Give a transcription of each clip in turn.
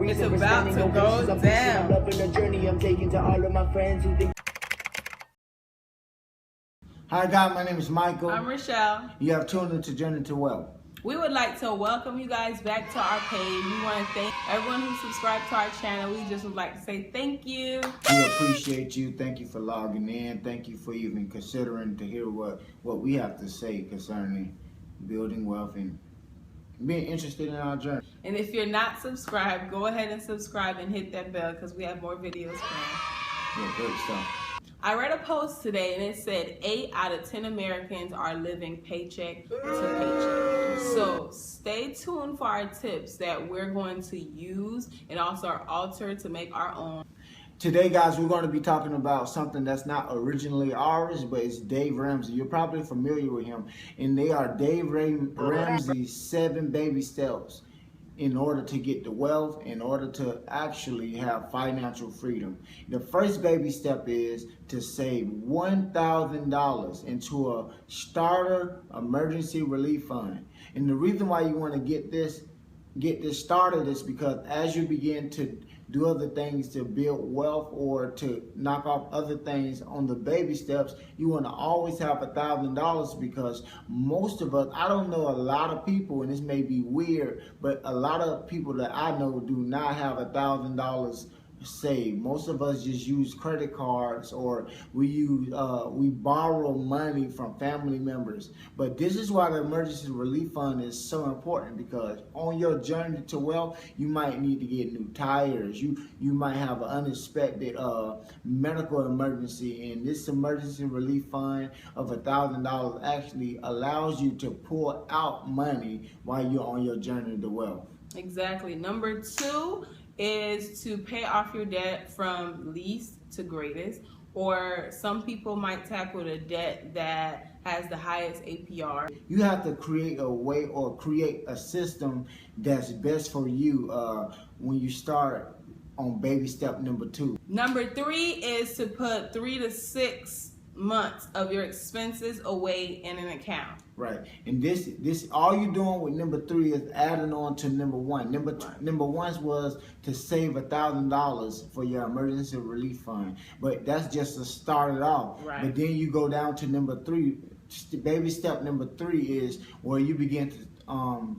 It's about to go down. Hi guys, my name is Michael. I'm Rachelle. You have tuned into Journey to Wealth. We would like to welcome you guys back to our page. We want to thank everyone who subscribed to our channel. We just would like to say thank you. We appreciate you. Thank you for logging in. Thank you for even considering to hear what we have to say concerning building wealth and being interested in our journey. And if you're not subscribed, go ahead and subscribe and hit that bell because we have more videos planned. Yeah, great stuff. I read a post today and it said 8 out of 10 Americans are living paycheck to paycheck. So stay tuned for our tips that we're going to use and also alter to make our own. Today, guys, we're going to be talking about something that's not originally ours, but it's Dave Ramsey. You're probably familiar with him. And they are Dave Ramsey's 7 baby steps in order to get the wealth, in order to actually have financial freedom. The first baby step is to save $1,000 into a starter emergency relief fund. And the reason why you want to get this started is because as you begin to do other things to build wealth or to knock off other things on the baby steps, you want to always have $1,000, because most of us, I don't know a lot of people, and this may be weird, but a lot of people that I know do not have $1,000 saved. Most of us just use credit cards, or we borrow money from family members. But this is why the emergency relief fund is so important, because on your journey to wealth, you might need to get new tires. You might have an unexpected medical emergency, and this emergency relief fund of $1,000 actually allows you to pull out money while you're on your journey to wealth. Exactly. Number 2 is to pay off your debt from least to greatest, or some people might tackle the debt that has the highest APR. You have to create a way or create a system that's best for you when you start on baby step number 2. Number 3 is to put 3 to 6 months of your expenses away in an account. Right, and this all you're doing with number 3 is adding on to number 1. Number 1 was to save $1,000 for your emergency relief fund, but that's just to start it off. Right. But then you go down to number 3. Baby step number 3 is where you begin to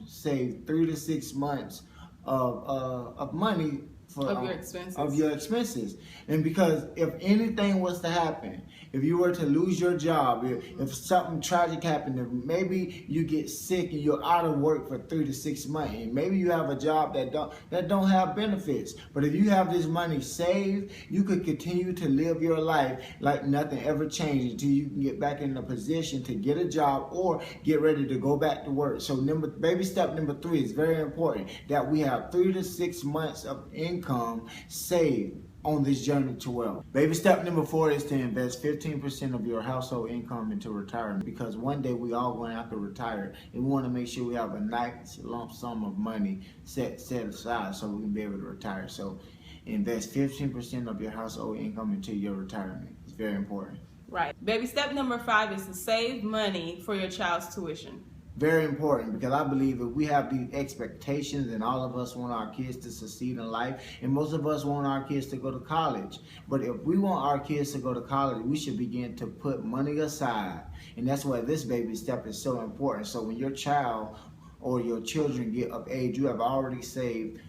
save 3 to 6 months of money Of your expenses. And because if anything was to happen, if you were to lose your job, if something tragic happened, if maybe you get sick and you're out of work for 3 to 6 months, and maybe you have a job that don't have benefits, but if you have this money saved, you could continue to live your life like nothing ever changed until you can get back in a position to get a job or get ready to go back to work. So baby step number 3 is very important, that we have 3 to 6 months of income saved on this journey to wealth. Baby step number 4 is to invest 15% of your household income into retirement, because one day we all going to have to retire, and we want to make sure we have a nice lump sum of money set aside so we can be able to retire. So invest 15% of your household income into your retirement. It's very important. Right. Baby step number 5 is to save money for your child's tuition. Very important, because I believe if we have these expectations, and all of us want our kids to succeed in life, and most of us want our kids to go to college. But if we want our kids to go to college, we should begin to put money aside. And that's why this baby step is so important. So when your child or your children get of age, you have already saved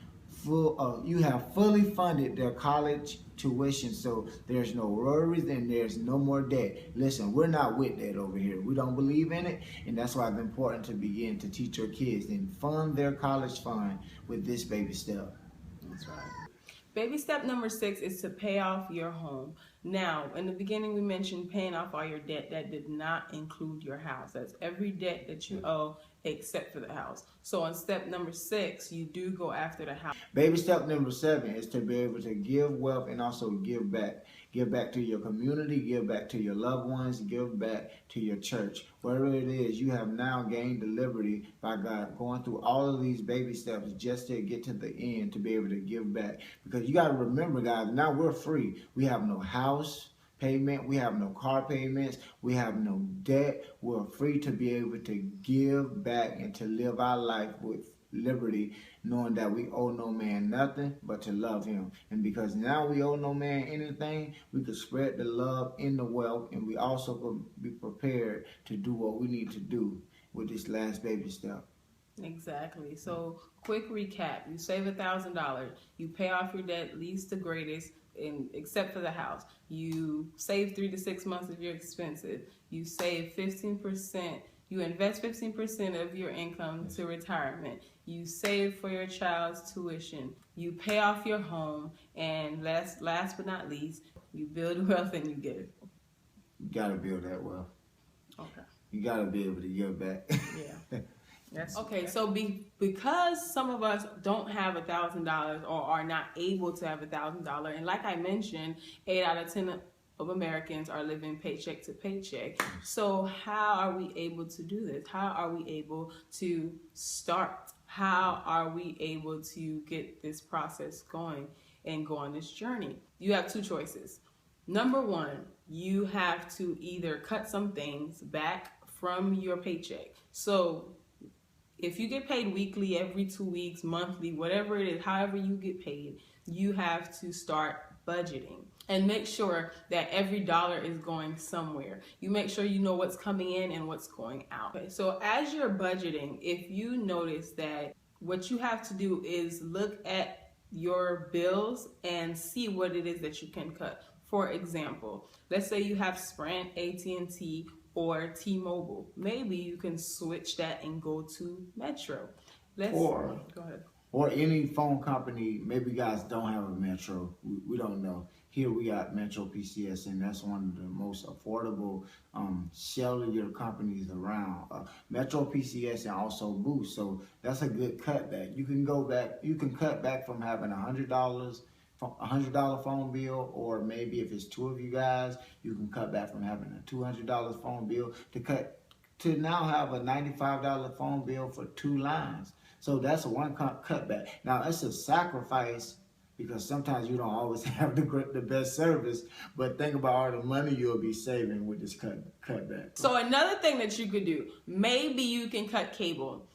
you have fully funded their college tuition, so there's no worries and there's no more debt. Listen, we're not with that over here. We don't believe in it, and that's why it's important to begin to teach your kids and fund their college fund with this baby step. That's right. Baby step number 6 is to pay off your home. Now, in the beginning we mentioned paying off all your debt. That did not include your house. That's every debt that you owe except for the house. So on step number 6, you do go after the house. Baby step number 7 is to be able to give wealth and also give back. Give back to your community, give back to your loved ones, give back to your church. Whatever it is, you have now gained the liberty by God going through all of these baby steps just to get to the end, to be able to give back. Because you got to remember, guys, now we're free. We have no house payment, we have no car payments, we have no debt. We're free to be able to give back and to live our life with liberty, knowing that we owe no man nothing but to love him. And because now we owe no man anything, we can spread the love in the wealth, and we also can be prepared to do what we need to do with this last baby step. Exactly. So, quick recap: you save $1,000, you pay off your debt, least to greatest, except for the house. You save 3 to 6 months of your expenses. You save 15%. You invest 15% of your income to retirement. You save for your child's tuition. You pay off your home, and last but not least, you build wealth and you give. You gotta build that wealth. Okay. You gotta be able to give back. Yeah. That's okay. So because some of us don't have $1,000 or are not able to have $1,000, and like I mentioned, 8 out of 10 of Americans are living paycheck to paycheck. So how are we able to do this? How are we able to start? How are we able to get this process going and go on this journey? You have two choices. Number one, you have to either cut some things back from your paycheck. So if you get paid weekly, every 2 weeks, monthly, whatever it is, however you get paid, you have to start budgeting and make sure that every dollar is going somewhere. You make sure you know what's coming in and what's going out. Okay, so as you're budgeting, if you notice that what you have to do is look at your bills and see what it is that you can cut. For example, let's say you have Sprint, AT&T, or T-Mobile. Maybe you can switch that and go to Metro. Go ahead. Or any phone company. Maybe you guys don't have a Metro. We don't know. Here we got Metro PCS, and that's one of the most affordable cellular companies around. Metro PCS and also Boost. So that's a good cutback. You can go back. You can cut back from having $100 phone bill, or maybe if it's two of you guys, you can cut back from having a $200 phone bill to now have a $95 phone bill for 2 lines. So that's one cutback. Now it's a sacrifice because sometimes you don't always have the best service, but think about all the money you'll be saving with this cutback. So another thing that you could do, maybe you can cut cable.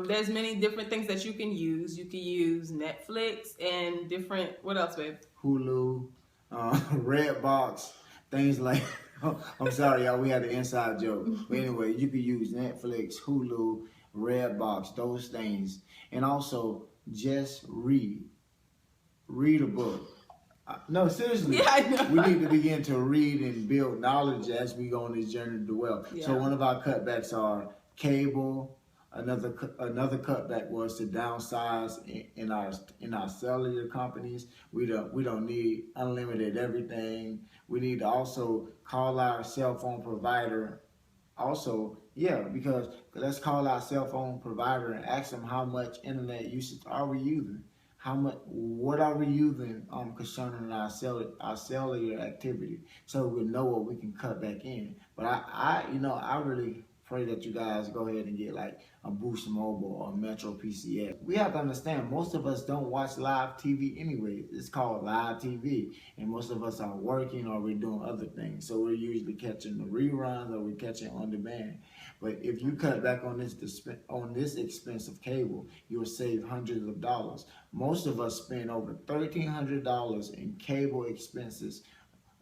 There's many different things that you can use. You can use Netflix and different, what else, babe? Hulu, Redbox, things like, I'm sorry, y'all, we had an inside joke. But anyway, you can use Netflix, Hulu, Redbox, those things. And also, just read. Read a book. No, seriously. Yeah, I know. We need to begin to read and build knowledge as we go on this journey to wealth. Yeah. So one of our cutbacks are cable. Another cutback was to downsize in our cellular companies. We don't need unlimited everything. We need to also call our cell phone provider. Also, yeah, because let's call our cell phone provider and ask them how much internet usage are we using. What are we using concerning our cellular activity, so we know what we can cut back in. But I really pray that you guys go ahead and get like a Boost Mobile or Metro PCS. We have to understand, most of us don't watch live TV anyway. It's called live TV, and most of us are working or we're doing other things. So we're usually catching the reruns or we're catching on demand. But if you cut back on this expensive cable, you'll save hundreds of dollars. Most of us spend over $1,300 in cable expenses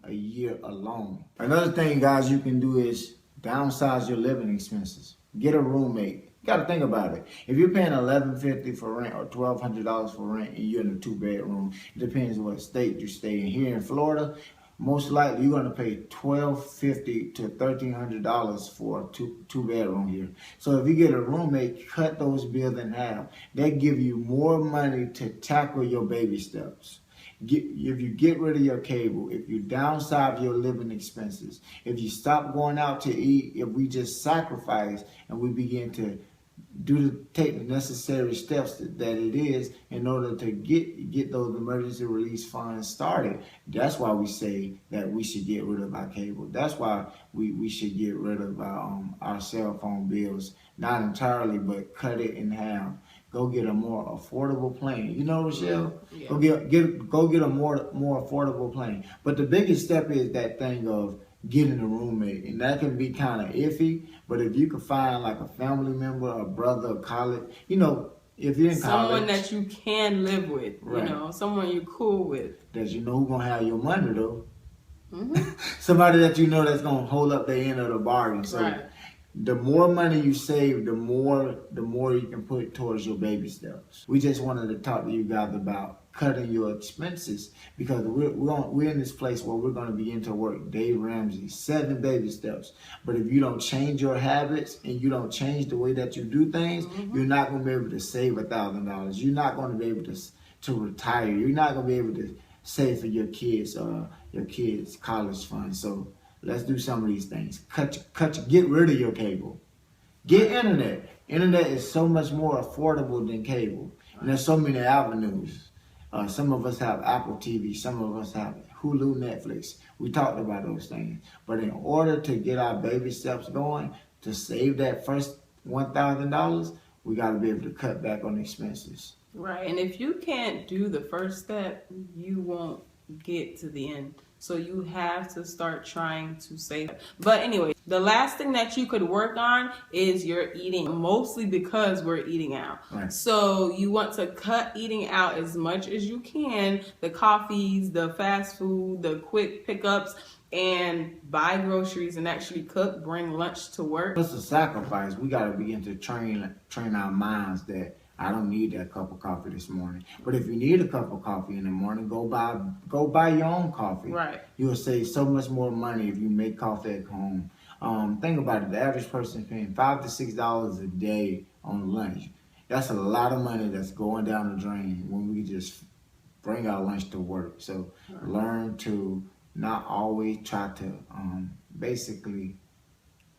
a year alone. Another thing, guys, you can do is downsize your living expenses. Get a roommate. You got to think about it. If you're paying $1,150 for rent or $1,200 for rent and you're in a 2-bedroom, it depends what state you stay in. Here in Florida, most likely you're going to pay $1,250 to $1,300 for a two-bedroom here. So if you get a roommate, cut those bills in half. They give you more money to tackle your baby steps. If you get rid of your cable, if you downsize your living expenses, if you stop going out to eat, if we just sacrifice and we begin to take the necessary steps that it is in order to get those emergency release funds started. That's why we say that we should get rid of our cable. That's why we should get rid of our cell phone bills. Not entirely, but cut it in half. Go get a more affordable plan. You know, Rachelle? Yeah. Go get a more affordable plan. But the biggest step is that thing of getting a roommate, and that can be kind of iffy. But if you can find like a family member, a brother, a colleague, If you're in someone college, that you can live with, right, you know, someone you're cool with. that you know who's gonna have your money though. Mm-hmm. Somebody that you know that's gonna hold up the end of the bargain. So Right. the more money you save, the more you can put towards your baby steps. We just wanted to talk to you guys about cutting your expenses because we're in this place where we're going to begin to work Dave Ramsey 7 baby steps. But if you don't change your habits and you don't change the way that you do things, you're not going to be able to save $1,000. You're not going to be able to retire. You're not going to be able to save for your kids college fund. So let's do some of these things. Get rid of your cable. Get internet. Internet is so much more affordable than cable. And there's so many avenues. Some of us have Apple TV. Some of us have Hulu, Netflix. We talked about those things. But in order to get our baby steps going, to save that first $1,000, we got to be able to cut back on expenses. Right. And if you can't do the first step, you won't get to the end. So you have to start trying to save. But anyway, the last thing that you could work on is your eating, mostly because we're eating out. Right. So you want to cut eating out as much as you can, the coffees, the fast food, the quick pickups, and buy groceries and actually cook, bring lunch to work. It's a sacrifice. We got to begin to train our minds that I don't need that cup of coffee this morning. But if you need a cup of coffee in the morning, go buy your own coffee. Right. You will save so much more money if you make coffee at home. Think about it. The average person is paying $5 to $6 a day on lunch. That's a lot of money that's going down the drain when we just bring our lunch to work. So learn to not always try to basically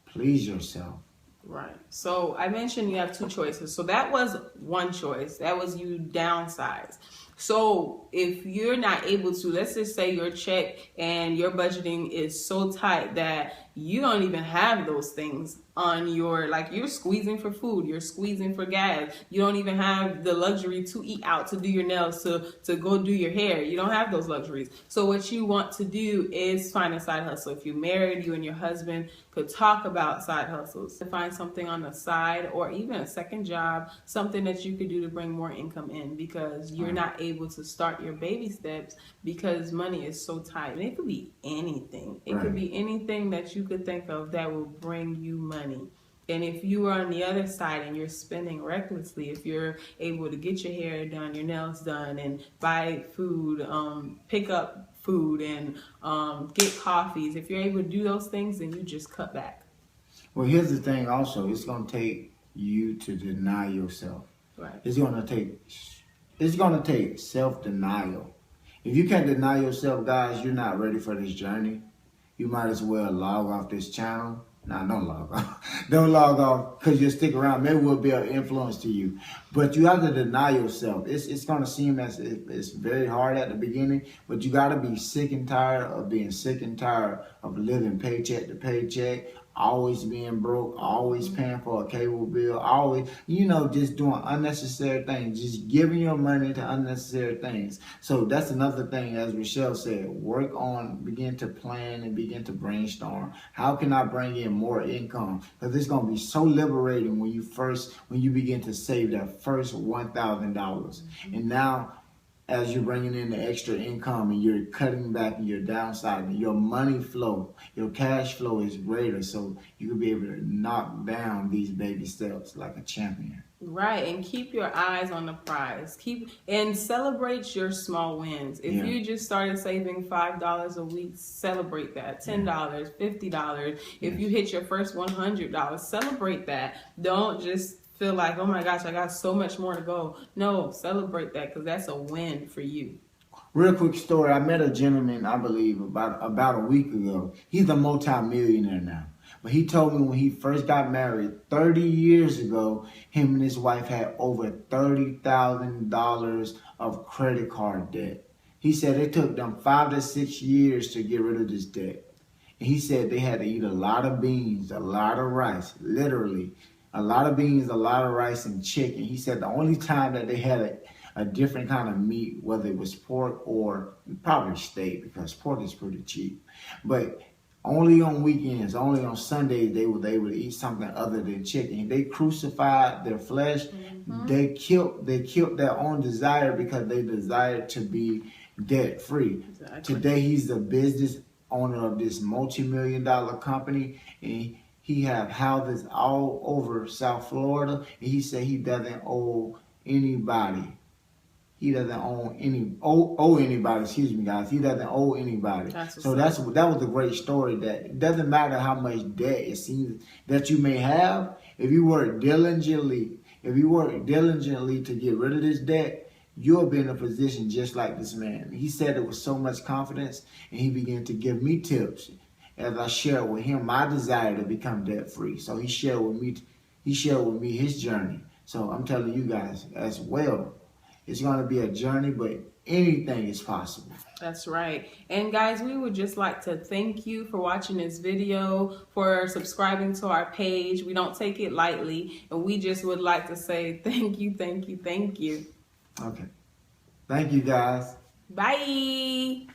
please yourself. Right. So I mentioned you have 2 choices. So that was one choice. That was you downsize. So if you're not able to, let's just say your check and your budgeting is so tight that you don't even have those things on your, like you're squeezing for food, you're squeezing for gas. You don't even have the luxury to eat out, to do your nails, to go do your hair. You don't have those luxuries. So what you want to do is find a side hustle. If you're married, you and your husband could talk about side hustles. To find something on the side or even a second job, something that you could do to bring more income in because you're not able to start your baby steps because money is so tight. And it could be anything. It could be anything that you could think of that will bring you money. And if you are on the other side and you're spending recklessly, if you're able to get your hair done, your nails done, and buy food, pick up food, and get coffees, if you're able to do those things, then you just cut back. Well, here's the thing also. It's going to take you to deny yourself. Right. It's going to take self-denial. If you can't deny yourself, guys, you're not ready for this journey. You might as well log off this channel. Nah, don't log off. Don't log off because you'll stick around. Maybe we'll be an influence to you. But you have to deny yourself. It's going to seem as if it's very hard at the beginning, but you got to be sick and tired of being sick and tired of living paycheck to paycheck, always being broke, always paying for a cable bill, always, just doing unnecessary things, just giving your money to unnecessary things. So that's another thing, as Rachelle said, begin to plan and begin to brainstorm. How can I bring in more income? Because it's going to be so liberating when you begin to save that first $1,000. And now, as you're bringing in the extra income and you're cutting back and you're downsizing, your money flow, your cash flow is greater, so you can be able to knock down these baby steps like a champion. Right, and keep your eyes on the prize. And celebrate your small wins. If you just started saving $5 a week, celebrate that. $10, $50. If you hit your first $100, celebrate that. Don't just feel like, oh my gosh, I got so much more to go. No, celebrate that because that's a win for you. Real quick story. I met a gentleman, I believe, about a week ago. He's a multi-millionaire now. But he told me when he first got married 30 years ago, him and his wife had over $30,000 of credit card debt. He said it took them 5 to 6 years to get rid of this debt. And he said they had to eat a lot of beans, a lot of rice, literally. A lot of beans, a lot of rice, and chicken. He said the only time that they had a different kind of meat, whether it was pork or probably steak, because pork is pretty cheap. But Only on weekends, only on Sundays, they would eat something other than chicken. They crucified their flesh. They killed their own desire because they desired to be debt free. Exactly. Today, he's the business owner of this multi-million-dollar company, and he have houses all over South Florida. And he said he doesn't owe anybody. He doesn't owe anybody. Excuse me, guys. He doesn't owe anybody. That was a great story. That it doesn't matter how much debt it seems that you may have. If you work diligently to get rid of this debt, you'll be in a position just like this man. He said it with so much confidence, and he began to give me tips as I shared with him my desire to become debt free. So he shared with me his journey. So I'm telling you guys as well. It's going to be a journey, but anything is possible. That's right. And guys, we would just like to thank you for watching this video, for subscribing to our page. We don't take it lightly, and we just would like to say thank you, thank you, thank you. Okay. Thank you, guys. Bye.